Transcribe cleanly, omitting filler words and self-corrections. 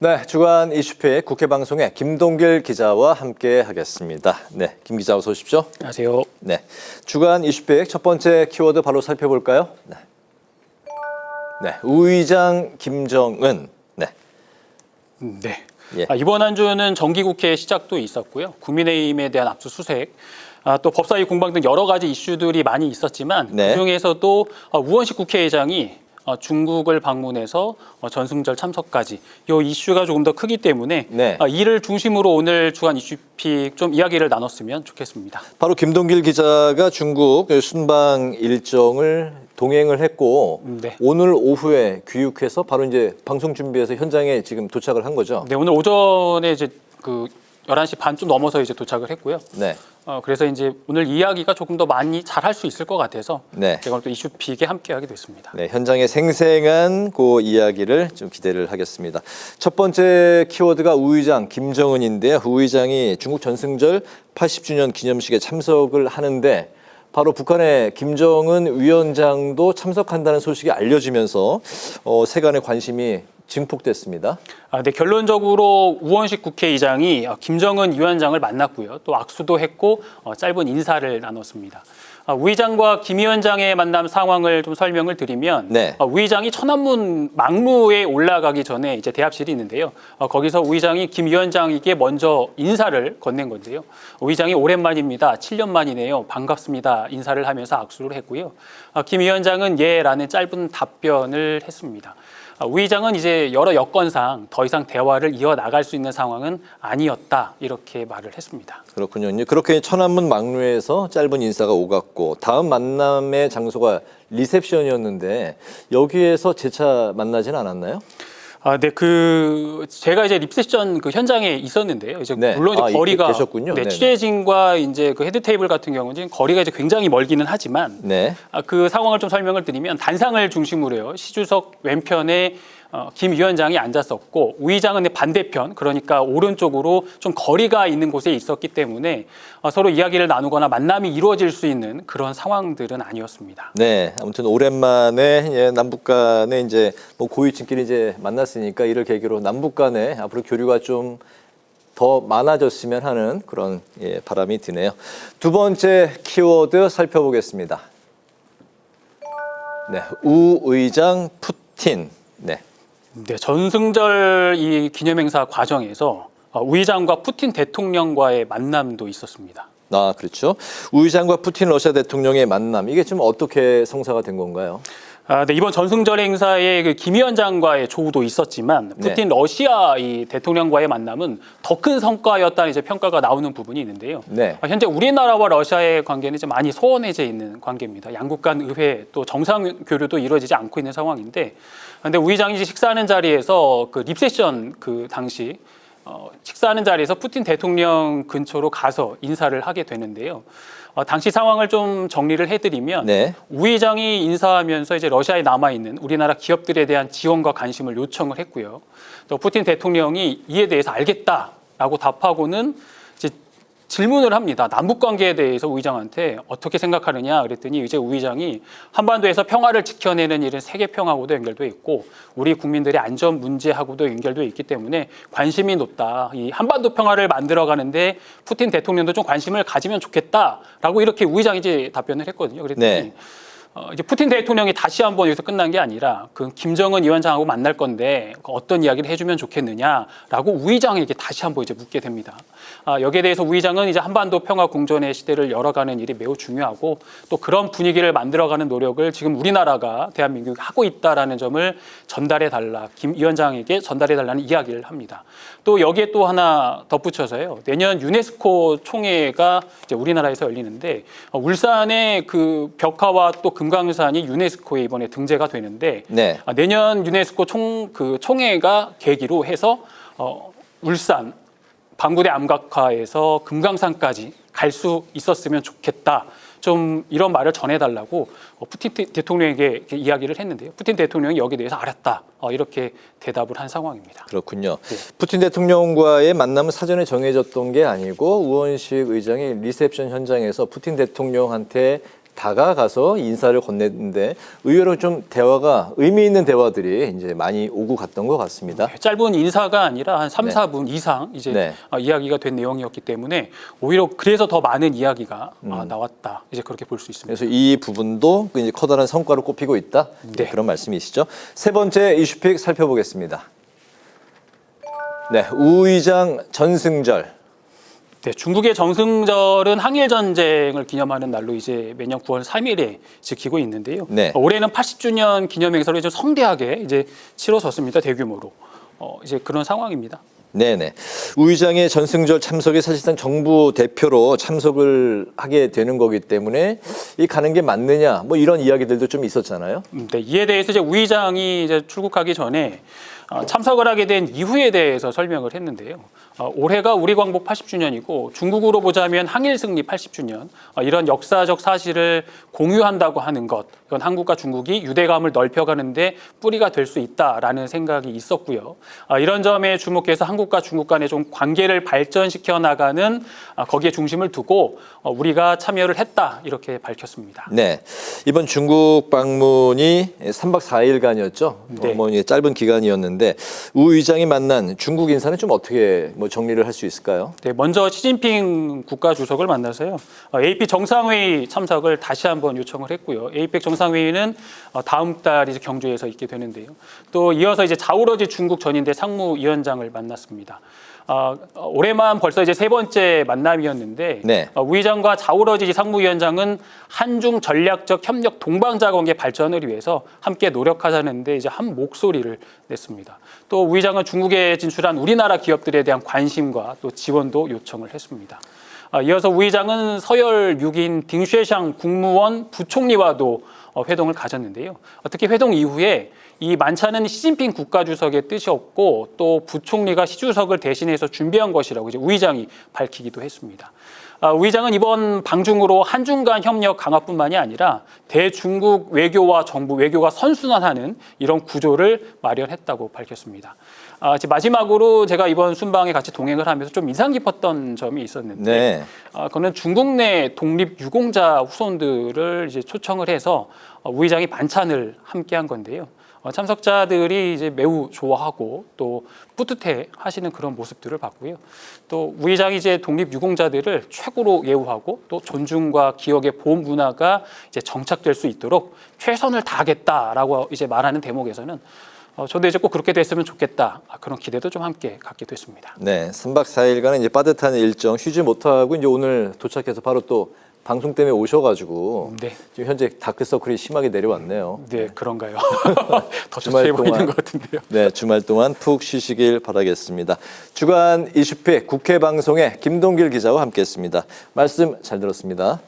네, 주간 이슈픽 국회 방송에 김동길 기자와 함께 하겠습니다. 네, 김 기자 어서 오십시오. 안녕하세요. 네, 주간 이슈픽 첫 번째 키워드 바로 살펴볼까요? 네, 우의장 김정은. 네. 예. 이번 한 주는 정기국회 시작도 있었고요. 국민의힘에 대한 압수수색, 또 법사위 공방 등 여러 가지 이슈들이 많이 있었지만 네. 그중에서도 우원식 국회의장이 중국을 방문해서 전승절 참석까지 이 이슈가 조금 더 크기 때문에 네. 이를 중심으로 오늘 주간 이슈픽 좀 이야기를 나눴으면 좋겠습니다. 바로 김동길 기자가 중국 순방 일정을 동행을 했고 네. 오늘 오후에 귀국해서 바로 이제 방송 준비해서 현장에 지금 도착을 한 거죠. 네, 오늘 오전에 이제 11시 반쯤 넘어서 이제 도착을 했고요. 네. 그래서 이제 오늘 이야기가 조금 더 많이 잘 할 수 있을 것 같아서 네. 제가 또 이슈픽에 함께하게 됐습니다. 네, 현장의 생생한 그 이야기를 좀 기대를 하겠습니다. 첫 번째 키워드가 우의장 김정은인데요. 우의장이 중국 전승절 80주년 기념식에 참석을 하는데 바로 북한의 김정은 위원장도 참석한다는 소식이 알려지면서 세간의 관심이 증폭됐습니다. 네, 결론적으로 우원식 국회의장이 김정은 위원장을 만났고요. 또 악수도 했고 짧은 인사를 나눴습니다. 우 의장과 김 위원장의 만남 상황을 좀 설명을 드리면 네. 우 의장이 천안문 막루에 올라가기 전에 이제 대합실이 있는데요. 거기서 우 의장이 김 위원장에게 먼저 인사를 건넨 건데요. 우 의장이 오랜만입니다. 7년 만이네요. 반갑습니다. 인사를 하면서 악수를 했고요. 김 위원장은 예라는 짧은 답변을 했습니다. 우 의장은 이제 여러 여건상 더 이상 대화를 이어나갈 수 있는 상황은 아니었다 이렇게 말을 했습니다. 그렇군요. 그렇게 천안문 막루에서 짧은 인사가 오갔고 다음 만남의 장소가 리셉션이었는데 여기에서 재차 만나진 않았나요? 네, 제가 이제 리셉션 현장에 있었는데요. 이제 네. 물론 이제 거리가 계셨군요. 네, 네네. 취재진과 이제 헤드 테이블 같은 경우는 거리가 이제 굉장히 멀기는 하지만 네. 그 상황을 좀 설명을 드리면 단상을 중심으로요. 시주석 왼편에 김 위원장이 앉았었고 우 의장은 반대편 그러니까 오른쪽으로 좀 거리가 있는 곳에 있었기 때문에 서로 이야기를 나누거나 만남이 이루어질 수 있는 그런 상황들은 아니었습니다. 네, 아무튼 오랜만에 남북 간에 이제 고위층끼리 이제 만났으니까 이를 계기로 남북 간에 앞으로 교류가 좀 더 많아졌으면 하는 그런 바람이 드네요. 두 번째 키워드 살펴보겠습니다. 네, 우 의장 푸틴. 네. 네, 전승절 이 기념행사 과정에서 우 의장과 푸틴 대통령과의 만남도 있었습니다. 그렇죠. 우 의장과 푸틴 러시아 대통령의 만남 이게 좀 어떻게 성사가 된 건가요? 네, 이번 전승절 행사에 김 위원장과의 조우도 있었지만 푸틴 러시아 이 대통령과의 만남은 더 큰 성과였다는 이제 평가가 나오는 부분이 있는데요. 네. 현재 우리나라와 러시아의 관계는 이제 많이 소원해져 있는 관계입니다. 양국 간 의회 또 정상 교류도 이루어지지 않고 있는 상황인데, 근데 우 의장이 식사하는 자리에서 리셉션 당시 식사하는 자리에서 푸틴 대통령 근처로 가서 인사를 하게 되는데요. 당시 상황을 좀 정리를 해드리면 네. 우 의장이 인사하면서 이제 러시아에 남아 있는 우리나라 기업들에 대한 지원과 관심을 요청을 했고요. 또 푸틴 대통령이 이에 대해서 알겠다라고 답하고는 이제 질문을 합니다. 남북 관계에 대해서 우 의장한테 어떻게 생각하느냐 그랬더니 이제 우 의장이 한반도에서 평화를 지켜내는 일은 세계 평화하고도 연결돼 있고 우리 국민들의 안전 문제하고도 연결돼 있기 때문에 관심이 높다. 이 한반도 평화를 만들어가는데 푸틴 대통령도 좀 관심을 가지면 좋겠다라고 이렇게 우 의장이 이제 답변을 했거든요. 그랬더니 네. 이제 푸틴 대통령이 다시 한번 여기서 끝난 게 아니라 김정은 위원장하고 만날 건데 어떤 이야기를 해주면 좋겠느냐라고 우 의장에게 다시 한번 이제 묻게 됩니다. 여기에 대해서 우 의장은 이제 한반도 평화 공존의 시대를 열어가는 일이 매우 중요하고 또 그런 분위기를 만들어가는 노력을 지금 우리나라가 대한민국이 하고 있다라는 점을 전달해달라, 김 위원장에게 전달해달라는 이야기를 합니다. 또 여기에 또 하나 덧붙여서요. 내년 유네스코 총회가 이제 우리나라에서 열리는데 울산의 벽화와 또 금강산이 유네스코에 이번에 등재가 되는데 네. 내년 유네스코 총회가 계기로 해서 울산 방구대 암각화에서 금강산까지 갈 수 있었으면 좋겠다. 좀 이런 말을 전해달라고 푸틴 대통령에게 이야기를 했는데요. 푸틴 대통령이 여기에 대해서 알았다. 이렇게 대답을 한 상황입니다. 그렇군요. 네. 푸틴 대통령과의 만남은 사전에 정해졌던 게 아니고 우원식 의장이 리셉션 현장에서 푸틴 대통령한테 다가가서 인사를 건넸는데 의외로 좀 대화가 의미 있는 대화들이 이제 많이 오고 갔던 것 같습니다. 짧은 인사가 아니라 한 3, 네. 4분 이상 이제 네. 이야기가 된 내용이었기 때문에 오히려 그래서 더 많은 이야기가 나왔다. 이제 그렇게 볼 수 있습니다. 그래서 이 부분도 이제 커다란 성과로 꼽히고 있다. 네. 그런 말씀이시죠. 세 번째 이슈픽 살펴보겠습니다. 네, 우 의장 전승절. 네, 중국의 정승절은 항일 전쟁을 기념하는 날로 이제 매년 9월 3일에 지키고 있는데요. 네. 올해는 80주년 기념 행사를 좀 성대하게 이제 치러졌습니다. 대규모로. 이제 그런 상황입니다. 네네. 우 의장의 전승절 참석이 사실상 정부 대표로 참석을 하게 되는 거기 때문에 이 가는 게 맞느냐 뭐 이런 이야기들도 좀 있었잖아요. 네, 이에 대해서 이제 우 의장이 이제 출국하기 전에 참석을 하게 된 이유에 대해서 설명을 했는데요. 올해가 우리 광복 80주년이고 중국으로 보자면 항일 승리 80주년 이런 역사적 사실을 공유한다고 하는 것, 이건 한국과 중국이 유대감을 넓혀가는데 뿌리가 될 수 있다라는 생각이 있었고요. 이런 점에 주목해서 한국과 중국 간의 좀 관계를 발전시켜 나가는 거기에 중심을 두고 우리가 참여를 했다 이렇게 밝혔습니다. 네, 이번 중국 방문이 3박 4일간이었죠. 네. 뭐 짧은 기간이었는데 우 의장이 만난 중국 인사는 좀 어떻게 뭐 정리를 할 수 있을까요? 네, 먼저 시진핑 국가 주석을 만나서요. APEC 정상회의 참석을 다시 한번 요청을 했고요. APEC 정상회의는 다음 달 이제 경주에서 있게 되는데요. 또 이어서 이제 자오러지 중국 전인대 상무위원장을 만났습니다. 올해만 벌써 이제 세 번째 만남이었는데 네. 우 의장과 자오러지 상무위원장은 한중 전략적 협력 동반자 관계 발전을 위해서 함께 노력하자는데 이제 한 목소리를 냈습니다. 또 우 의장은 중국에 진출한 우리나라 기업들에 대한 관심과 또 지원도 요청을 했습니다. 이어서 우 의장은 서열 6인 딩쉐샹 국무원 부총리와도 회동을 가졌는데요. 특히 회동 이후에 이 만찬은 시진핑 국가주석의 뜻이 없고 또 부총리가 시 주석을 대신해서 준비한 것이라고 이제 우 의장이 밝히기도 했습니다. 우 의장은 이번 방중으로 한중 간 협력 강화뿐만이 아니라 대중국 외교와 정부 외교가 선순환하는 이런 구조를 마련했다고 밝혔습니다. 마지막으로 제가 이번 순방에 같이 동행을 하면서 좀 인상 깊었던 점이 있었는데, 네. 그거는 중국 내 독립 유공자 후손들을 이제 초청을 해서 우 의장이 반찬을 함께한 건데요. 참석자들이 이제 매우 좋아하고 또 뿌듯해 하시는 그런 모습들을 봤고요. 또 우 의장이 이제 독립 유공자들을 최고로 예우하고 또 존중과 기억의 보험 문화가 이제 정착될 수 있도록 최선을 다하겠다라고 이제 말하는 대목에서는 저도 이제 꼭 그렇게 됐으면 좋겠다. 그런 기대도 좀 함께 갖게 됐습니다. 네, 3박 4일간은 이제 빠듯한 일정 쉬지 못하고 이제 오늘 도착해서 바로 또 방송 때문에 오셔가지고 네. 지금 현재 다크서클이 심하게 내려왔네요. 네, 그런가요? 더 주말 좋게 보이는 동안. 것 같은데요. 네, 주말 동안 푹 쉬시길 바라겠습니다. 주간 이슈픽 국회 방송의 김동길 기자와 함께했습니다. 말씀 잘 들었습니다.